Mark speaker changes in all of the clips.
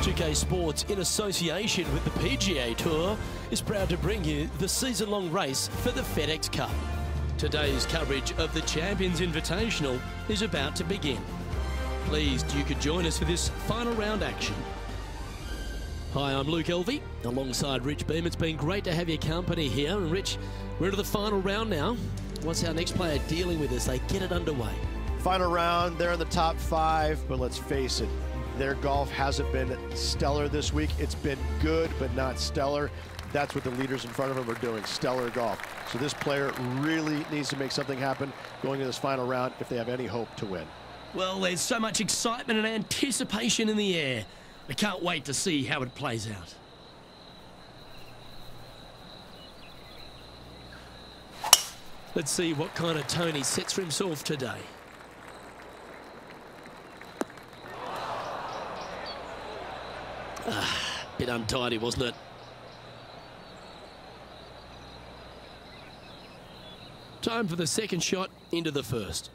Speaker 1: 2K Sports, in association with the PGA Tour, is proud to bring you the season-long race for the FedEx Cup. Today's coverage of the Champions Invitational is about to begin. Pleased you could join us for this final round action. Hi, I'm Luke Elvey, alongside Rich Beam. It's been great to have your company here. And Rich, we're into the final round now. What's our next player dealing with as they get it underway?
Speaker 2: Final round, they're in the top 5, but let's face it, their golf hasn't been stellar this week. It's been good, but not stellar. That's what the leaders in front of them are doing, stellar golf. So this player really needs to make something happen going into this final round if they have any hope to win.
Speaker 1: Well, there's so much excitement and anticipation in the air. I can't wait to see how it plays out. Let's see what kind of tone he sets for himself today. Bit untidy, wasn't it? Time for the second shot into the first.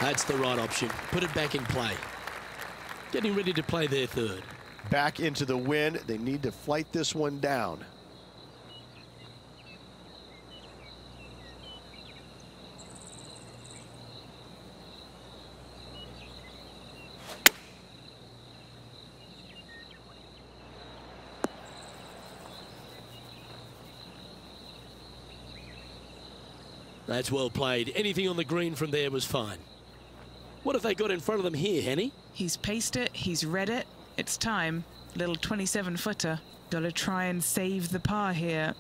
Speaker 1: That's the right option. Put it back in play. Getting ready to play their third.
Speaker 2: Back into the wind. They need to flight this one down.
Speaker 1: That's well played. Anything on the green from there was fine. What have they got in front of them here, Henny?
Speaker 3: He's paced it, he's read it. It's time. Little 27-footer. Gotta try and save the par here.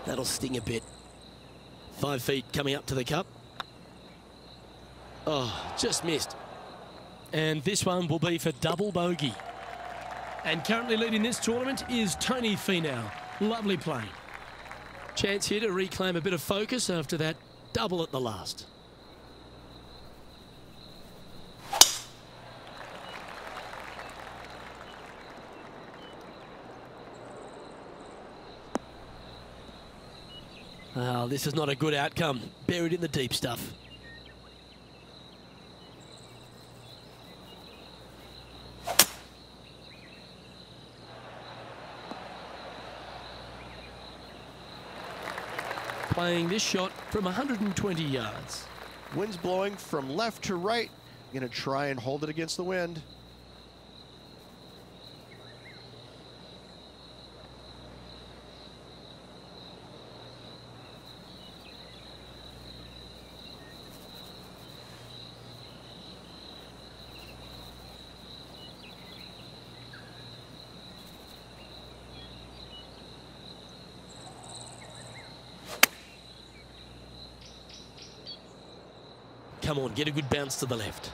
Speaker 1: That'll sting a bit. 5 feet coming up to the cup. Oh, just missed. And this one will be for double bogey. And currently leading this tournament is Tony Finau. Lovely play. Chance here to reclaim a bit of focus after that double at the last. Oh, this is not a good outcome. Buried in the deep stuff. Playing this shot from 120 yards.
Speaker 2: Wind's blowing from left to right. Gonna try and hold it against the wind.
Speaker 1: Come on, get a good bounce to the left.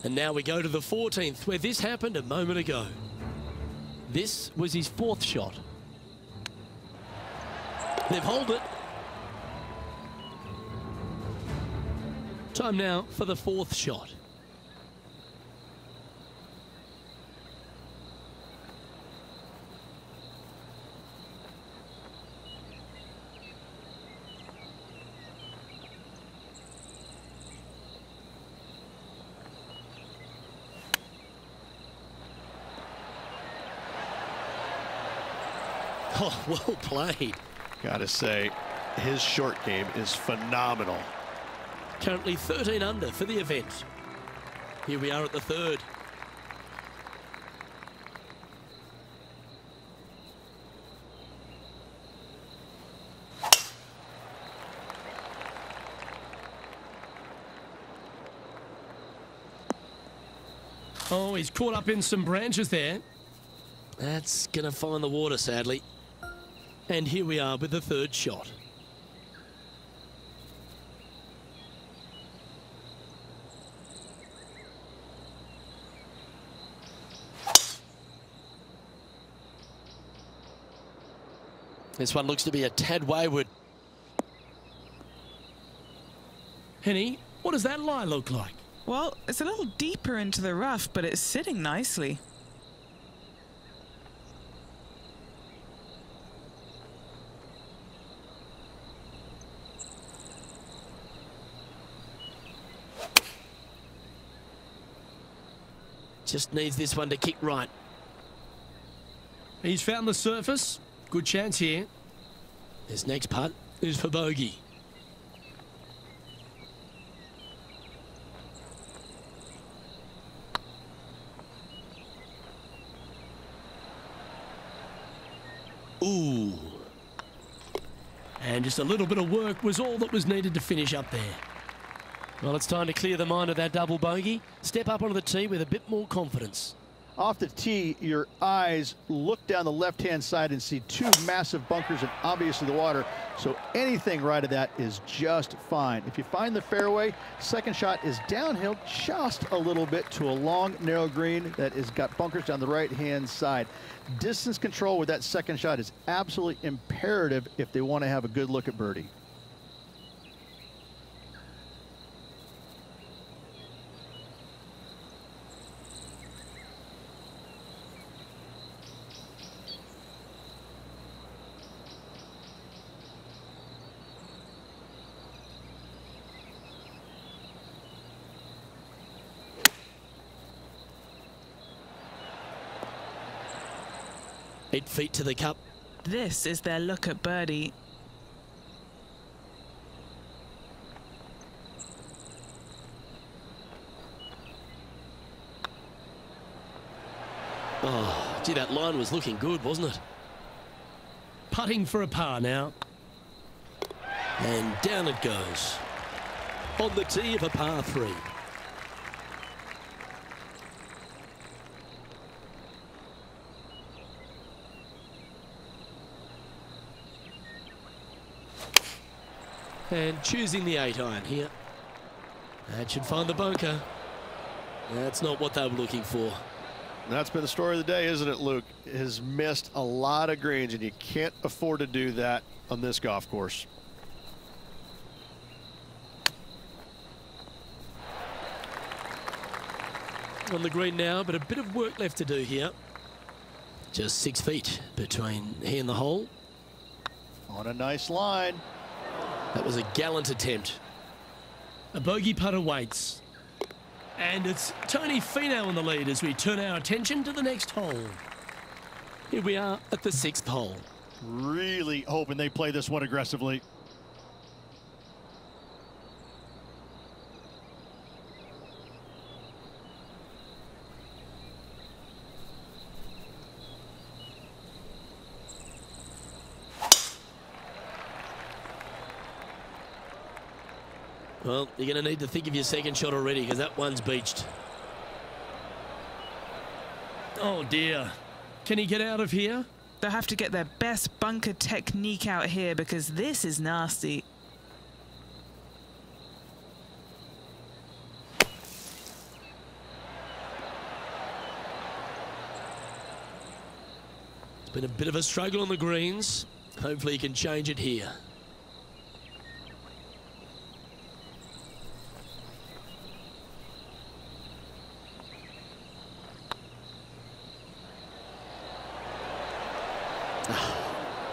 Speaker 1: And now we go to the 14th, where this happened a moment ago. This was his 4th shot. They've holed it. Time now for the 4th shot. Oh, well played.
Speaker 2: Gotta say, his short game is phenomenal.
Speaker 1: Currently 13 under for the event. Here we are at the third. Oh, he's caught up in some branches there. That's going to find the water, sadly. And here we are with the third shot. This one looks to be a tad wayward. Henny, what does that lie look like?
Speaker 3: Well, it's a little deeper into the rough, but it's sitting nicely.
Speaker 1: Just needs this one to kick right. He's found the surface. Good chance here. This next putt is for bogey. Ooh. And just a little bit of work was all that was needed to finish up there. Well, it's time to clear the mind of that double bogey. Step up onto the tee with a bit more confidence.
Speaker 4: Off the tee, your eyes look down the left-hand side and see two massive bunkers and obviously the water. So anything right of that is just fine. If you find the fairway, second shot is downhill just a little bit to a long, narrow green that has got bunkers down the right-hand side. Distance control with that second shot is absolutely imperative if they want to have a good look at birdie.
Speaker 1: Eight feet to the cup.
Speaker 3: This is their look at birdie.
Speaker 1: Oh, gee, that line was looking good, wasn't it? Putting for a par now. And down it goes. On the tee of a par 3. And choosing the 8-iron here. That should find the bunker. That's not what they were looking for.
Speaker 2: That's been the story of the day, isn't it, Luke? Has missed a lot of greens, and you can't afford to do that on this golf course.
Speaker 1: On the green now, but a bit of work left to do here. Just 6 feet between he and the hole.
Speaker 4: On a nice line.
Speaker 1: That was a gallant attempt. A bogey putt awaits. And it's Tony Finau in the lead as we turn our attention to the next hole. Here we are at the 6th hole.
Speaker 4: Really hoping they play this one aggressively.
Speaker 1: Well, you're going to need to think of your second shot already because that one's beached. Oh, dear. Can he get out of here?
Speaker 3: They'll have to get their best bunker technique out here because this is nasty.
Speaker 1: It's been a bit of a struggle on the greens. Hopefully he can change it here.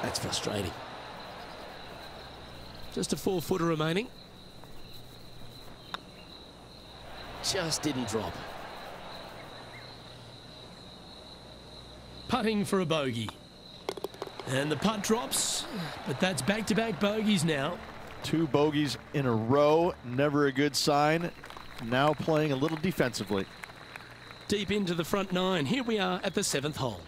Speaker 1: That's frustrating. Just a 4-footer remaining. Just didn't drop. Putting for a bogey. And the putt drops, but that's back-to-back bogeys now.
Speaker 2: 2 bogeys in a row, never a good sign. Now playing a little defensively.
Speaker 1: Deep into the front 9. Here we are at the 7th hole.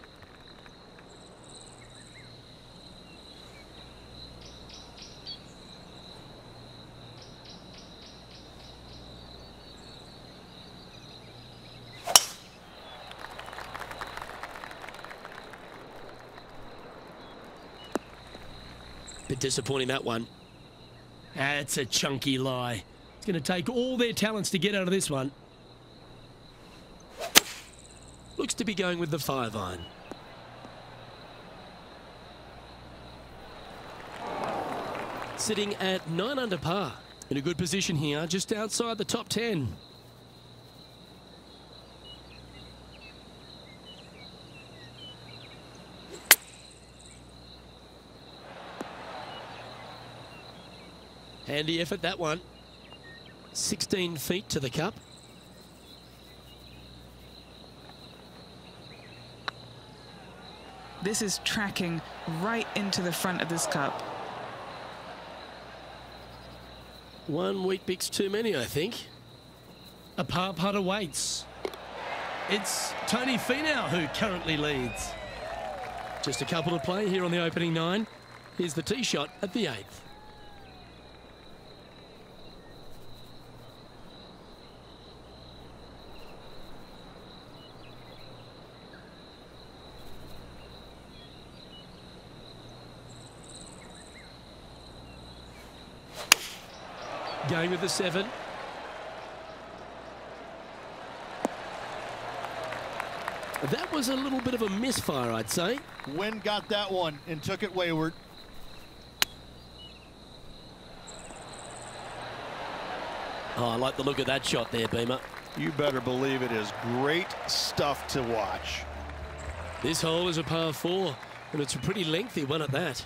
Speaker 1: Bit disappointing, that one. That's a chunky lie. It's going to take all their talents to get out of this one. Looks to be going with the 5-iron. Sitting at 9 under par. In a good position here, just outside the top 10. Handy effort, that one. 16 feet to the cup.
Speaker 3: This is tracking right into the front of this cup.
Speaker 1: 1 Weet-Bix too many, I think. A par putt awaits. It's Tony Finau who currently leads. Just a couple to play here on the opening 9. Here's the tee shot at the 8th. Going with the 7. That was a little bit of a misfire, I'd say.
Speaker 4: Wind got that one and took it wayward.
Speaker 1: Oh, I like the look of that shot there, Beamer.
Speaker 2: You better believe it is great stuff to watch.
Speaker 1: This hole is a par 4, and it's a pretty lengthy one at that.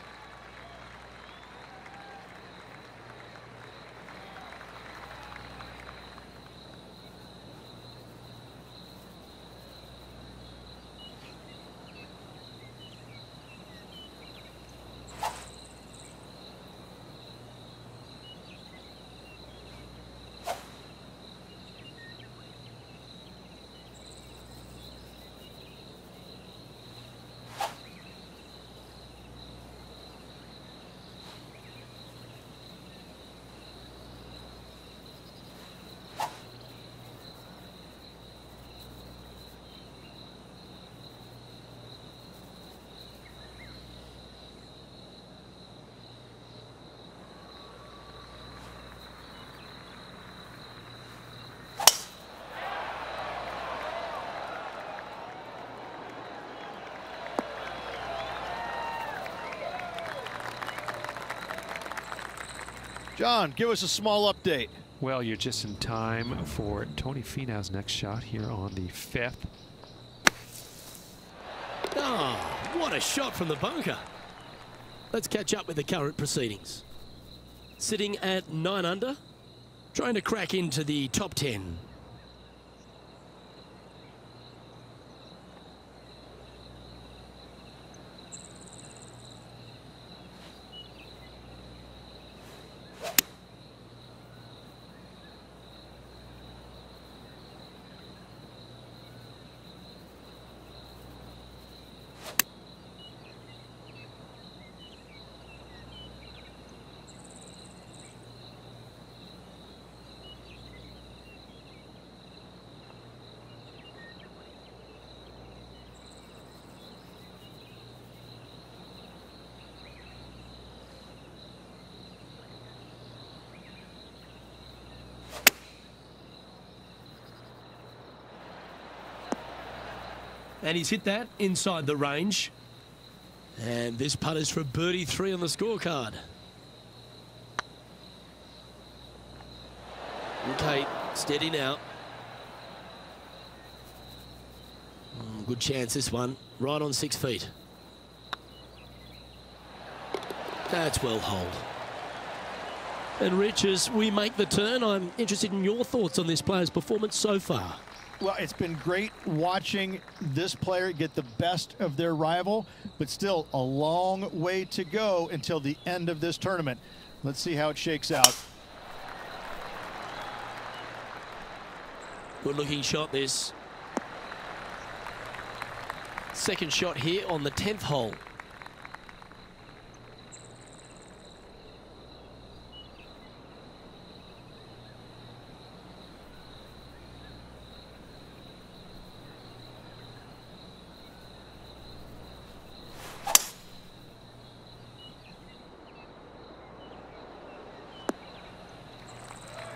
Speaker 2: John, give us a small update.
Speaker 5: Well, you're just in time for Tony Finau's next shot here on the 5th.
Speaker 1: Oh, what a shot from the bunker. Let's catch up with the current proceedings. Sitting at 9 under, trying to crack into the top 10. And he's hit that inside the range. And this putt is for birdie 3 on the scorecard. Okay, steady now. Good chance this one. Right on 6 feet. That's well holed. And Rich, as we make the turn, I'm interested in your thoughts on this player's performance so far.
Speaker 4: Well, it's been great watching this player get the best of their rival, but still a long way to go until the end of this tournament. Let's see how it shakes out.
Speaker 1: Good looking shot this. Second shot here on the 10th hole.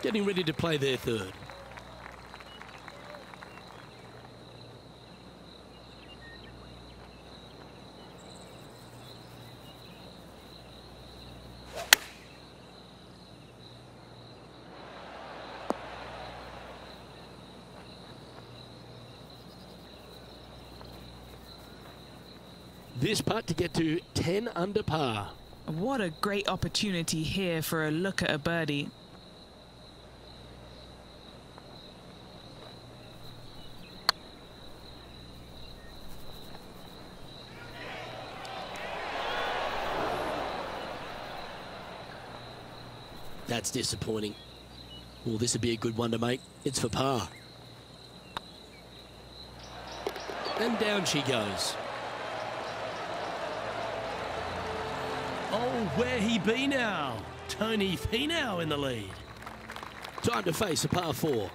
Speaker 1: Getting ready to play their third. This putt to get to 10 under par.
Speaker 3: What a great opportunity here for a look at a birdie.
Speaker 1: That's disappointing. Well, this would be a good one to make. It's for par. And down she goes. Oh, where he be now? Tony Finau in the lead. Time to face a par 4.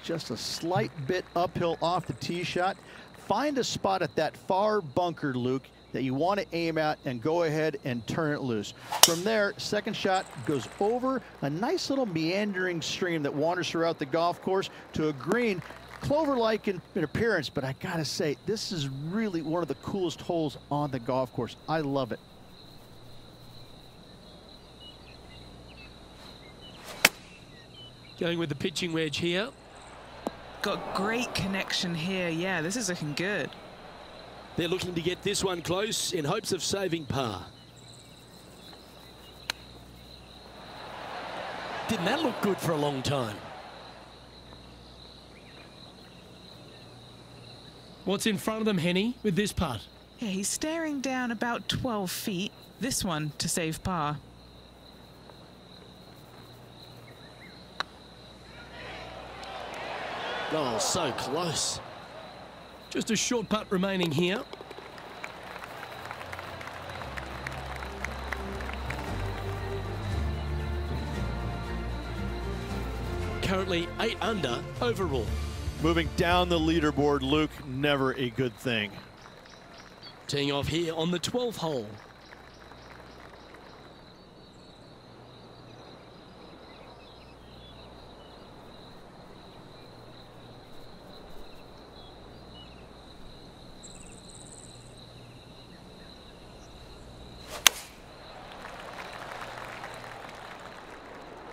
Speaker 4: Just a slight bit uphill off the tee shot. Find a spot at that far bunker, Luke, that you want to aim at and go ahead and turn it loose. From there, second shot goes over a nice little meandering stream that wanders throughout the golf course to a green, clover-like in appearance, but I gotta say, this is really one of the coolest holes on the golf course. I love it.
Speaker 1: Going with the pitching wedge here.
Speaker 3: Got great connection here. Yeah, this is looking good.
Speaker 1: They're looking to get this one close in hopes of saving par. Didn't that look good for a long time? What's in front of them, Henny, with this putt?
Speaker 3: Yeah, he's staring down about 12 feet. This one to save par.
Speaker 1: Oh, so close. Just a short putt remaining here. Currently 8 under overall.
Speaker 2: Moving down the leaderboard, Luke, never a good thing.
Speaker 1: Teeing off here on the 12th hole.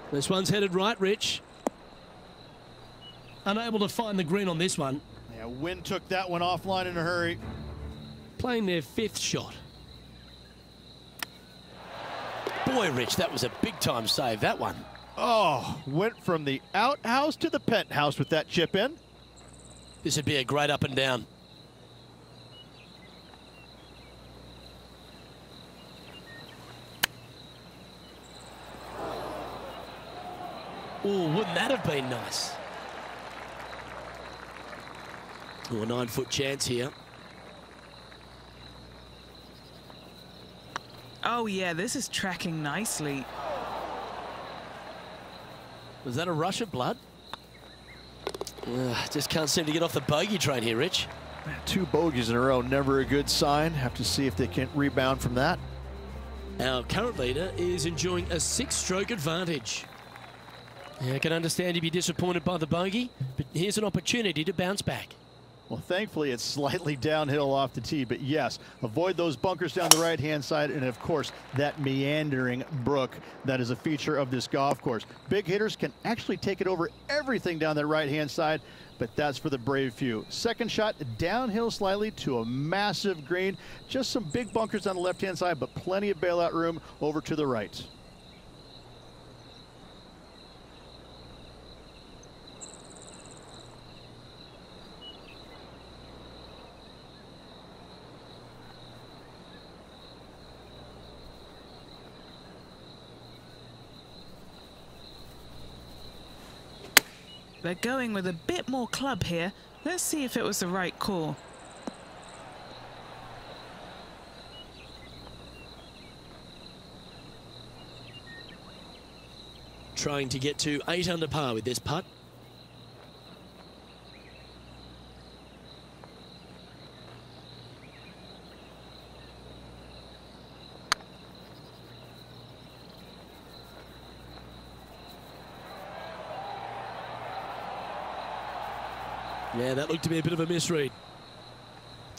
Speaker 1: This one's headed right, Rich. Unable to find the green on this one.
Speaker 2: Yeah, wind took that one offline in a hurry.
Speaker 1: Playing their 5th shot. Boy, Rich, that was a big-time save, that one.
Speaker 2: Oh, went from the outhouse to the penthouse with that chip in.
Speaker 1: This would be a great up and down. Oh, wouldn't that have been nice? Oh, a 9-foot chance here.
Speaker 3: Oh yeah, this is tracking nicely.
Speaker 1: Was that a rush of blood? Just can't seem to get off the bogey train here, Rich.
Speaker 2: 2 bogeys in a row, never a good sign. Have to see if they can rebound from that.
Speaker 1: Our current leader is enjoying a 6-stroke advantage. Yeah, I can understand you'd be disappointed by the bogey, but here's an opportunity to bounce back.
Speaker 4: Well, thankfully, it's slightly downhill off the tee, but yes, avoid those bunkers down the right-hand side, and of course, that meandering brook that is a feature of this golf course. Big hitters can actually take it over everything down that right-hand side, but that's for the brave few. Second shot, downhill slightly to a massive green. Just some big bunkers on the left-hand side, but plenty of bailout room over to the right.
Speaker 3: They're going with a bit more club here. Let's see if it was the right call.
Speaker 1: Trying to get to 8 under par with this putt. Yeah, that looked to be a bit of a misread.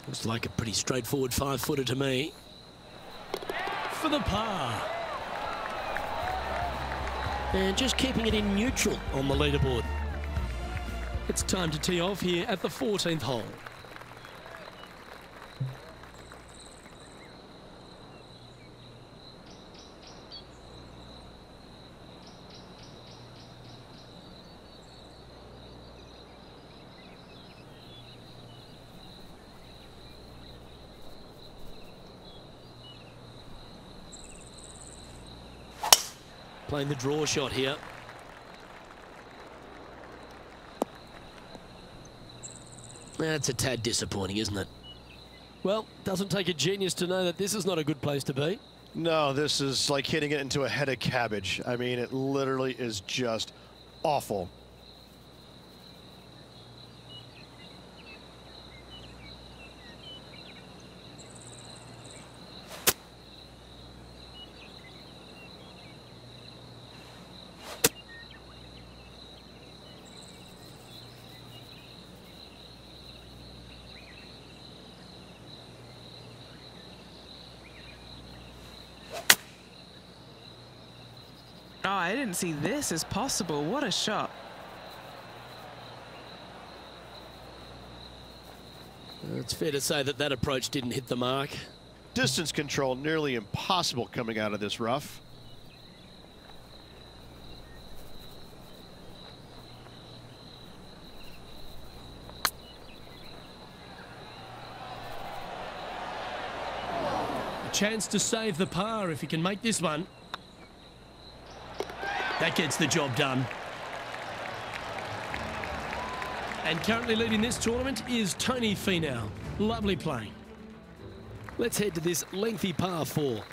Speaker 1: Looks like a pretty straightforward 5-footer to me. For the par. And just keeping it in neutral on the leaderboard. It's time to tee off here at the 14th hole. Playing the draw shot here. That's a tad disappointing, isn't it? Well, doesn't take a genius to know that this is not a good place to be.
Speaker 2: No, this is like hitting it into a head of cabbage. I mean, it literally is just awful.
Speaker 3: Oh, I didn't see this as possible. What a shot.
Speaker 1: It's fair to say that that approach didn't hit the mark.
Speaker 2: Distance control nearly impossible coming out of this rough.
Speaker 1: A chance to save the par if he can make this one. That gets the job done. And currently leading this tournament is Tony Finau. Lovely playing. Let's head to this lengthy par 4.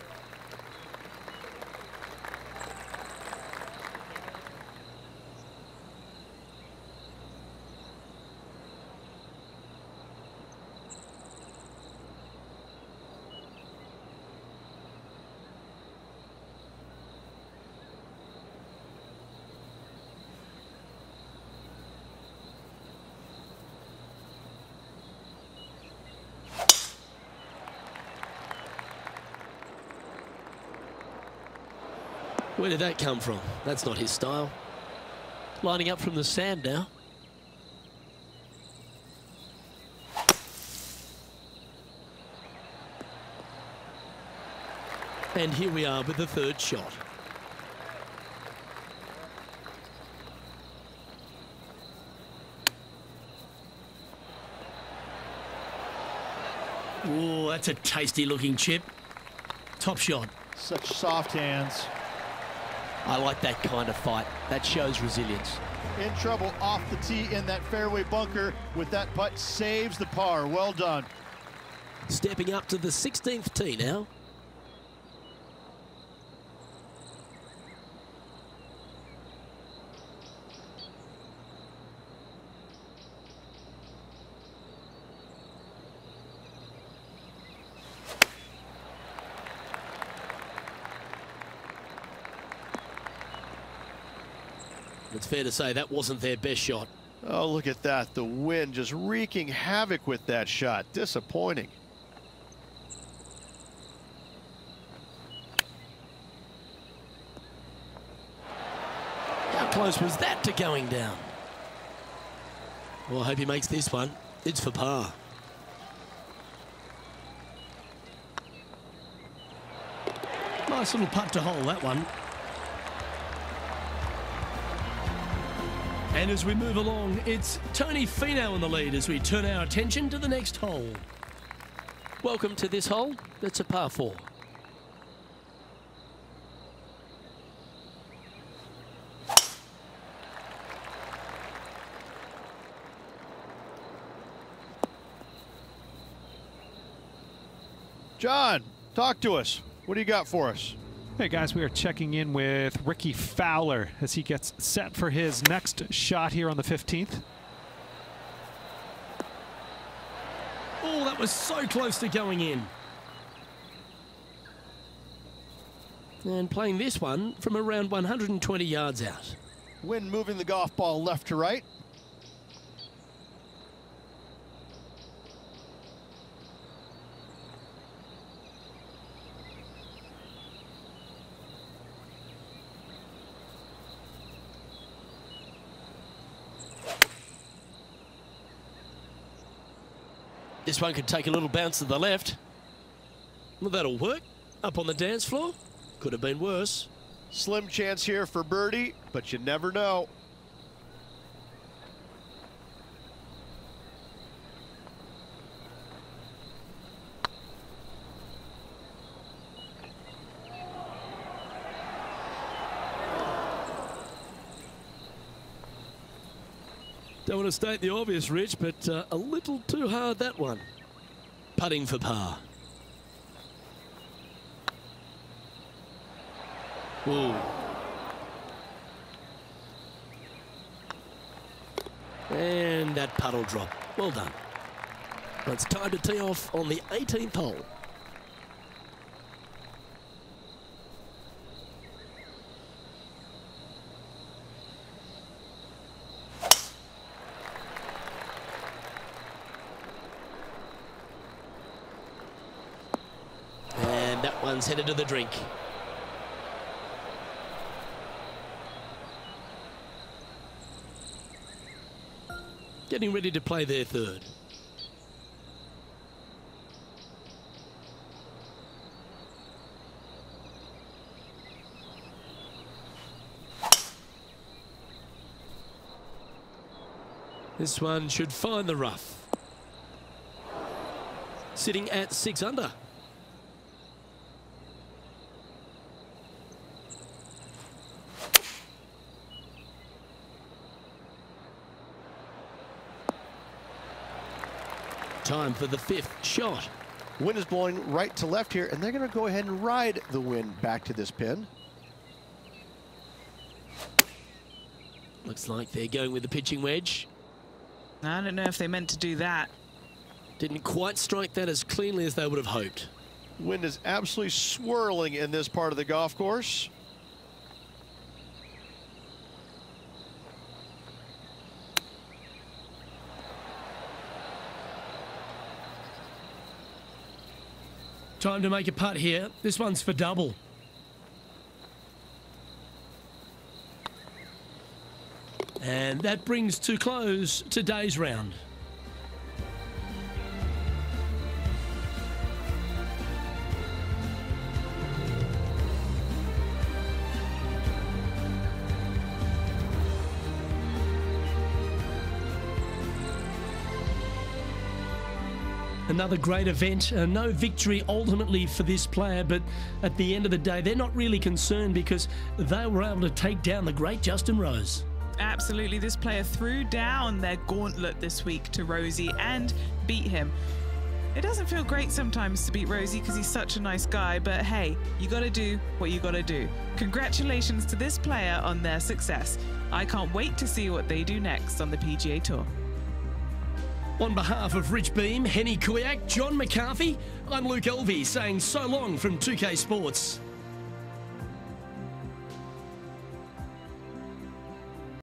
Speaker 1: Where did that come from? That's not his style. Lining up from the sand now. And here we are with the third shot. Oh, that's a tasty looking chip. Top shot.
Speaker 4: Such soft hands.
Speaker 1: I like that kind of fight. That shows resilience.
Speaker 4: In trouble off the tee in that fairway bunker with that putt, saves the par. Well done.
Speaker 1: Stepping up to the 16th tee now. It's fair to say that wasn't their best shot.
Speaker 2: Oh, look at that. The wind just wreaking havoc with that shot. Disappointing.
Speaker 1: How close was that to going down? Well, I hope he makes this one. It's for par. Nice little putt to hole, that one. And as we move along, it's Tony Finau in the lead as we turn our attention to the next hole. Welcome to this hole. It's a par 4.
Speaker 2: John, talk to us. What do you got for us?
Speaker 5: Hey guys, we are checking in with Ricky Fowler as he gets set for his next shot here on the 15th.
Speaker 1: Oh, that was so close to going in. And playing this one from around 120 yards out.
Speaker 2: Wind moving the golf ball left to right.
Speaker 1: This one could take a little bounce to the left. Well, that'll work. Up on the dance floor. Could have been worse.
Speaker 2: Slim chance here for birdie, but you never know.
Speaker 1: Don't want to state the obvious, Rich, but a little too hard, that one. Putting for par. Ooh. And that puddle drop. Well done. Well, it's time to tee off on the 18th hole. And that one's headed to the drink. Getting ready to play their third. This one should find the rough. Sitting at 6 under. Time for the 5th shot.
Speaker 2: Wind is blowing right to left here, and they're going to go ahead and ride the wind back to this pin.
Speaker 1: Looks like they're going with the pitching wedge.
Speaker 3: I don't know if they meant to do that.
Speaker 1: Didn't quite strike that as cleanly as they would have hoped.
Speaker 2: Wind is absolutely swirling in this part of the golf course.
Speaker 1: Time to make a putt here. This one's for double. And that brings to close today's round. Another great event. No victory ultimately for this player, but at the end of the day, they're not really concerned because they were able to take down the great Justin Rose.
Speaker 3: Absolutely, this player threw down their gauntlet this week to Rosie and beat him. It doesn't feel great sometimes to beat Rosie because he's such a nice guy, but hey, you got to do what you got to do. Congratulations to this player on their success. I can't wait to see what they do next on the PGA Tour.
Speaker 1: On behalf of Rich Beam, Henny Kuyak, John McCarthy, I'm Luke Elvey saying so long from 2K Sports.